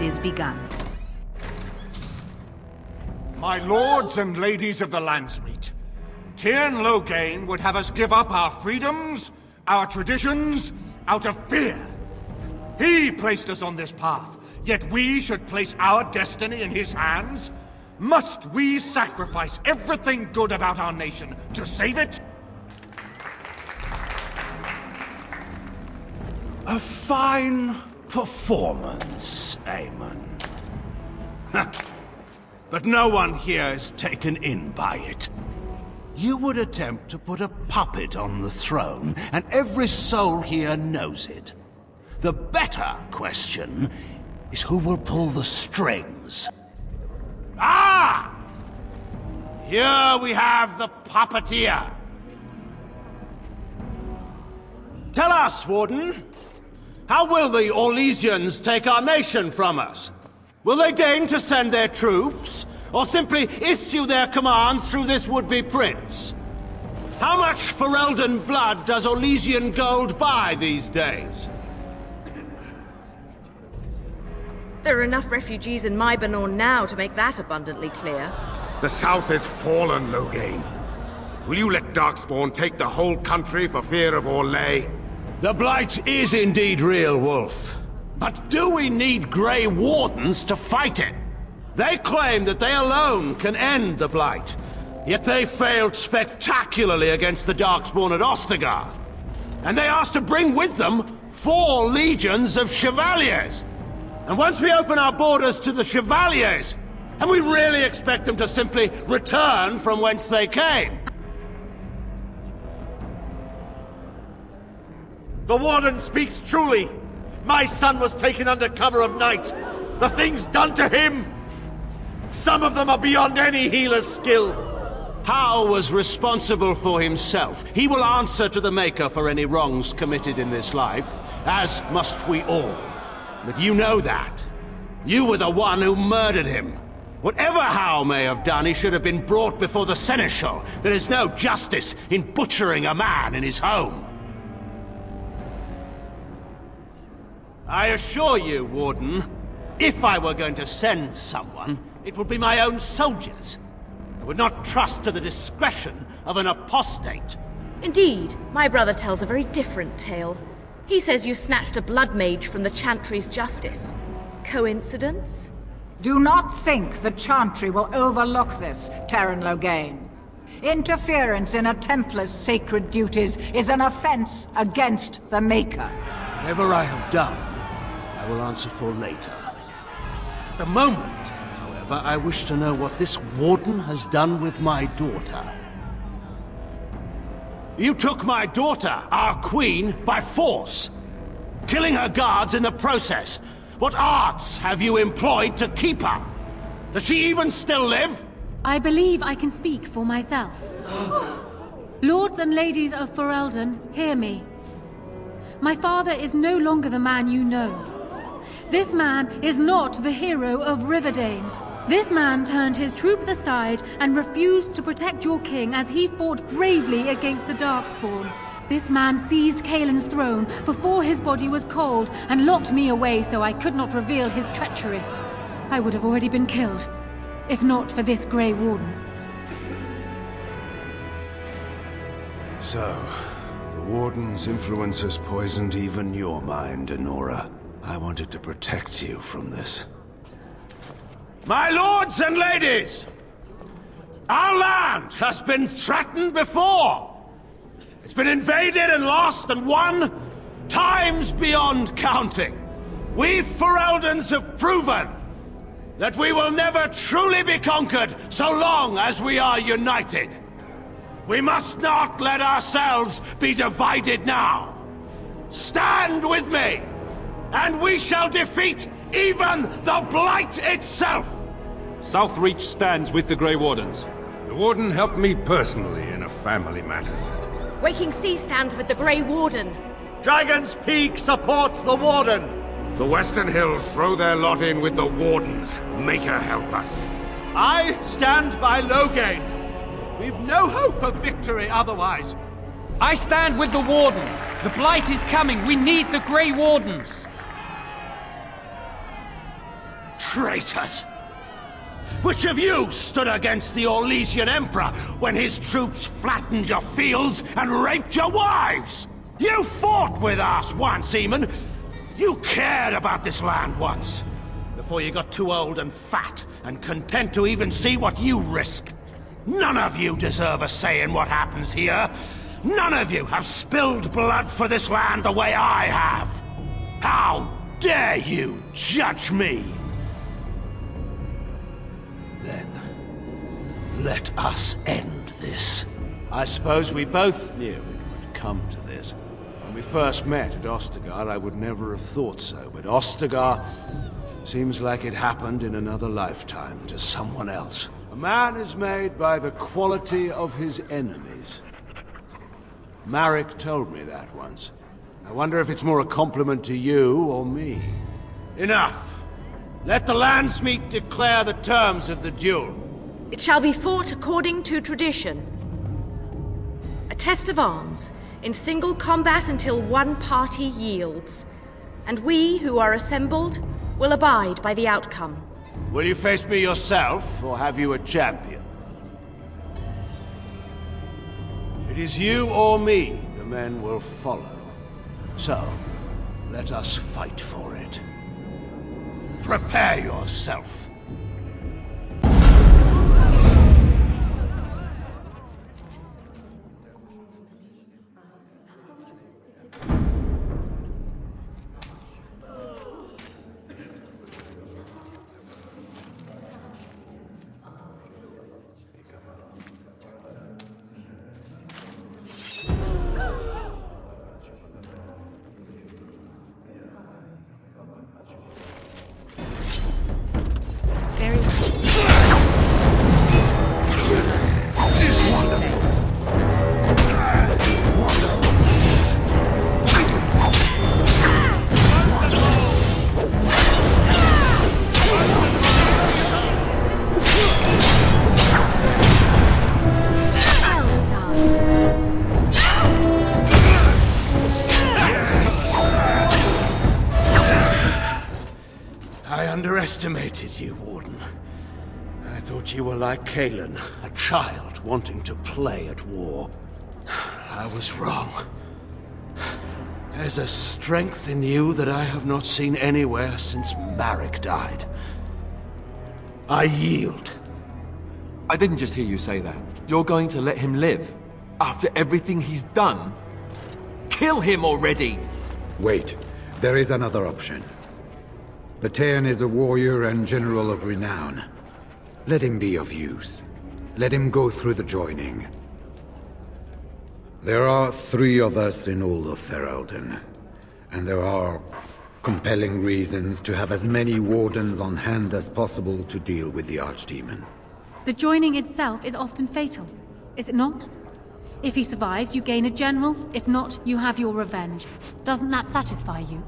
it is begun. My lords and ladies of the Landsmeet, Tyrn Loghain would have us give up our freedoms, our traditions, out of fear. He placed us on this path, yet we should place our destiny in his hands? Must we sacrifice everything good about our nation to save it? A fine performance, Aemon. But no one here is taken in by it. You would attempt to put a puppet on the throne, and every soul here knows it. The better question is who will pull the strings. Ah! Here we have the puppeteer. Tell us, Warden, how will the Orlesians take our nation from us? Will they deign to send their troops, or simply issue their commands through this would-be prince? How much Ferelden blood does Orlesian gold buy these days? There are enough refugees in Mybanor now to make that abundantly clear. The South is fallen, Loghain. Will you let Darkspawn take the whole country for fear of Orlais? The Blight is indeed real, Wolf. But do we need Grey Wardens to fight it? They claim that they alone can end the Blight, yet they failed spectacularly against the Darkspawn at Ostergard. And they asked to bring with them 4 legions of Chevaliers. And once we open our borders to the Chevaliers, and we really expect them to simply return from whence they came? The Warden speaks truly. My son was taken under cover of night. The things done to him, some of them are beyond any healer's skill. Hal was responsible for himself. He will answer to the Maker for any wrongs committed in this life, as must we all. But you know that. You were the one who murdered him. Whatever Hal may have done, he should have been brought before the Seneschal. There is no justice in butchering a man in his home. I assure you, Warden, if I were going to send someone, it would be my own soldiers. I would not trust to the discretion of an apostate. Indeed, my brother tells a very different tale. He says you snatched a blood mage from the Chantry's justice. Coincidence? Do not think the Chantry will overlook this, Tyrn Loghain. Interference in a Templar's sacred duties is an offense against the Maker. Whatever I have done, I will answer for later. At the moment, however, I wish to know what this Warden has done with my daughter. You took my daughter, our queen, by force, killing her guards in the process. What arts have you employed to keep her? Does she even still live? I believe I can speak for myself. Lords and ladies of Ferelden, hear me. My father is no longer the man you know. This man is not the hero of Riverdane. This man turned his troops aside and refused to protect your king as he fought bravely against the Darkspawn. This man seized Kaelin's throne before his body was cold and locked me away so I could not reveal his treachery. I would have already been killed, if not for this Grey Warden. So, the Warden's influence has poisoned even your mind, Enora. I wanted to protect you from this. My lords and ladies! Our land has been threatened before! It's been invaded and lost and won times beyond counting. We Fereldans have proven that we will never truly be conquered so long as we are united. We must not let ourselves be divided now. Stand with me, and we shall defeat even the Blight itself! Southreach stands with the Grey Wardens. The Warden helped me personally in a family matter. Waking Sea stands with the Grey Warden. Dragon's Peak supports the Warden. The Western Hills throw their lot in with the Wardens. Make her help us. I stand by Loghain. We've no hope of victory otherwise. I stand with the Warden. The Blight is coming. We need the Grey Wardens. Traitors! Which of you stood against the Orlesian Emperor when his troops flattened your fields and raped your wives? You fought with us once, Eamon. You cared about this land once. Before you got too old and fat and content to even see what you risk. None of you deserve a say in what happens here. None of you have spilled blood for this land the way I have. How dare you judge me? Then, let us end this. I suppose we both knew it would come to this. When we first met at Ostagar, I would never have thought so, but Ostagar seems like it happened in another lifetime to someone else. A man is made by the quality of his enemies. Marek told me that once. I wonder if it's more a compliment to you or me. Enough! Let the landsmeet declare the terms of the duel. It shall be fought according to tradition. A test of arms, in single combat until one party yields. And we, who are assembled, will abide by the outcome. Will you face me yourself, or have you a champion? It is you or me the men will follow. So, let us fight for it. Prepare yourself. I underestimated you, Warden. I thought you were like Kalen, a child wanting to play at war. I was wrong. There's a strength in you that I have not seen anywhere since Marek died. I yield. I didn't just hear you say that. You're going to let him live? After everything he's done? Kill him already! Wait. There is another option. Patean is a warrior and general of renown. Let him be of use. Let him go through the joining. There are 3 of us in all of Ferelden, and there are compelling reasons to have as many wardens on hand as possible to deal with the Archdemon. The joining itself is often fatal, is it not? If he survives, you gain a general. If not, you have your revenge. Doesn't that satisfy you?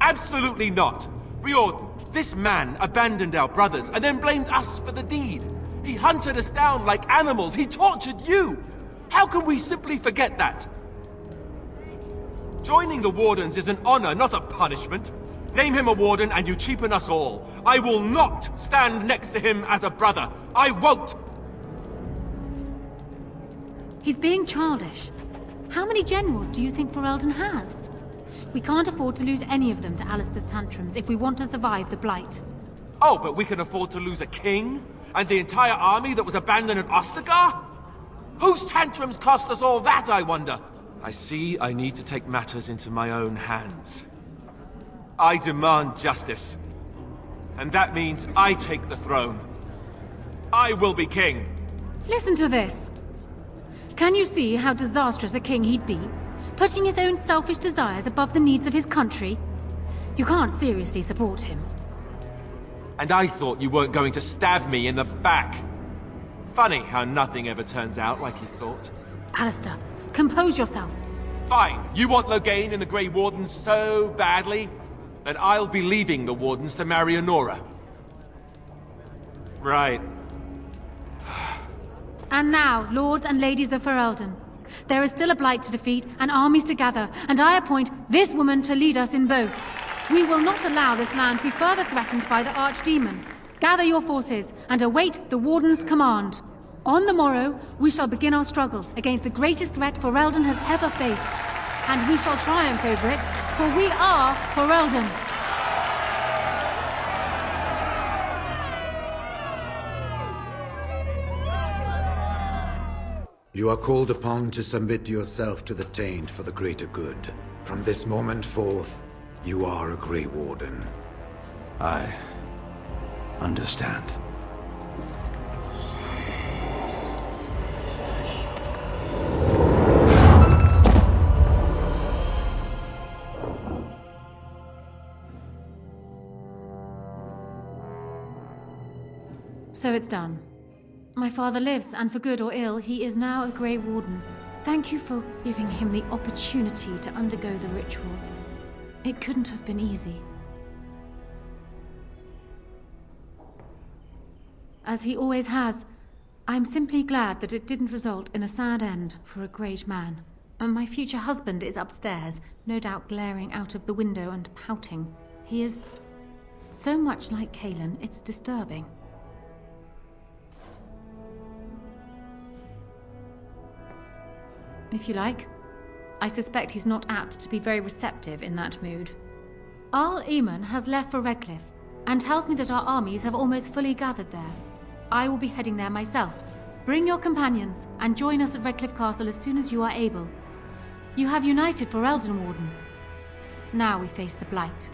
Absolutely not! Riordan, this man abandoned our brothers and then blamed us for the deed. He hunted us down like animals. He tortured you. How can we simply forget that? Joining the Wardens is an honor, not a punishment. Name him a Warden and you cheapen us all. I will not stand next to him as a brother. I won't! He's being childish. How many generals do you think Ferelden has? We can't afford to lose any of them to Alistair's tantrums if we want to survive the Blight. Oh, but we can afford to lose a king? And the entire army that was abandoned at Ostagar? Whose tantrums cost us all that, I wonder? I see I need to take matters into my own hands. I demand justice. And that means I take the throne. I will be king. Listen to this. Can you see how disastrous a king he'd be? Putting his own selfish desires above the needs of his country? You can't seriously support him. And I thought you weren't going to stab me in the back. Funny how nothing ever turns out like you thought. Alistair, compose yourself. Fine, you want Loghain and the Grey Wardens so badly? Then I'll be leaving the Wardens to marry Honora. Right. And now, lords and ladies of Ferelden, there is still a Blight to defeat and armies to gather, and I appoint this woman to lead us in both. We will not allow this land to be further threatened by the archdemon. Gather your forces and await the Warden's command. On the morrow, we shall begin our struggle against the greatest threat Ferelden has ever faced. And we shall triumph over it, for we are Ferelden. You are called upon to submit yourself to the Taint for the greater good. From this moment forth, you are a Grey Warden. I understand. So it's done. My father lives, and for good or ill, he is now a Grey Warden. Thank you for giving him the opportunity to undergo the ritual. It couldn't have been easy. As he always has, I'm simply glad that it didn't result in a sad end for a great man. And my future husband is upstairs, no doubt glaring out of the window and pouting. He is so much like Kaelin, it's disturbing. If you like. I suspect he's not apt to be very receptive in that mood. Arl Eamon has left for Redcliffe, and tells me that our armies have almost fully gathered there. I will be heading there myself. Bring your companions, and join us at Redcliffe Castle as soon as you are able. You have united for Ferelden, Warden. Now we face the Blight.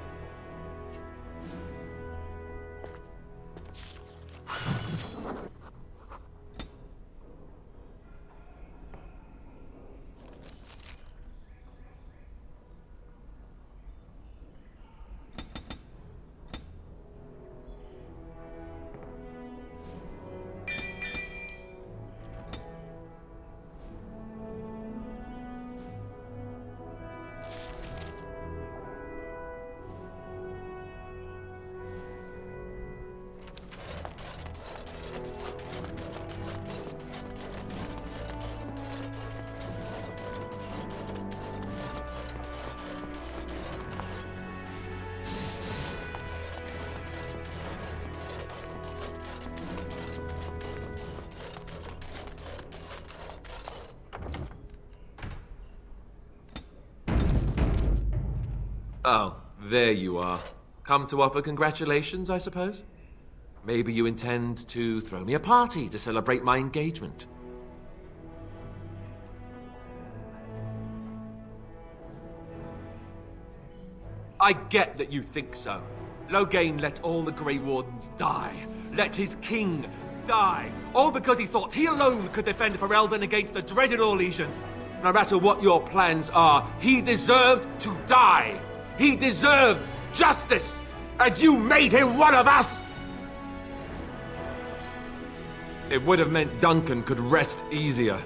Oh, there you are. Come to offer congratulations, I suppose? Maybe you intend to throw me a party to celebrate my engagement. I get that you think so. Loghain let all the Grey Wardens die. Let his king die. All because he thought he alone could defend Ferelden against the dreaded Orlesians. No matter what your plans are, he deserved to die. He deserved justice, and you made him one of us! It would have meant Duncan could rest easier.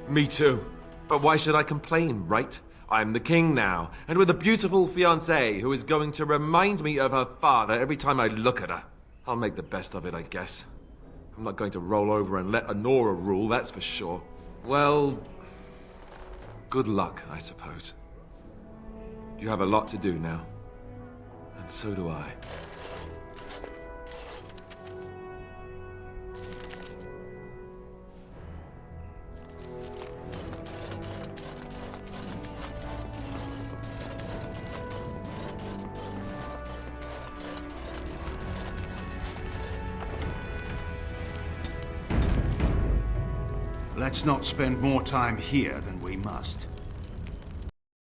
Me too. But why should I complain, right? I'm the king now, and with a beautiful fiancée who is going to remind me of her father every time I look at her. I'll make the best of it, I guess. I'm not going to roll over and let Honora rule, that's for sure. Well, good luck, I suppose. You have a lot to do now. And so do I. Let's not spend more time here than we must.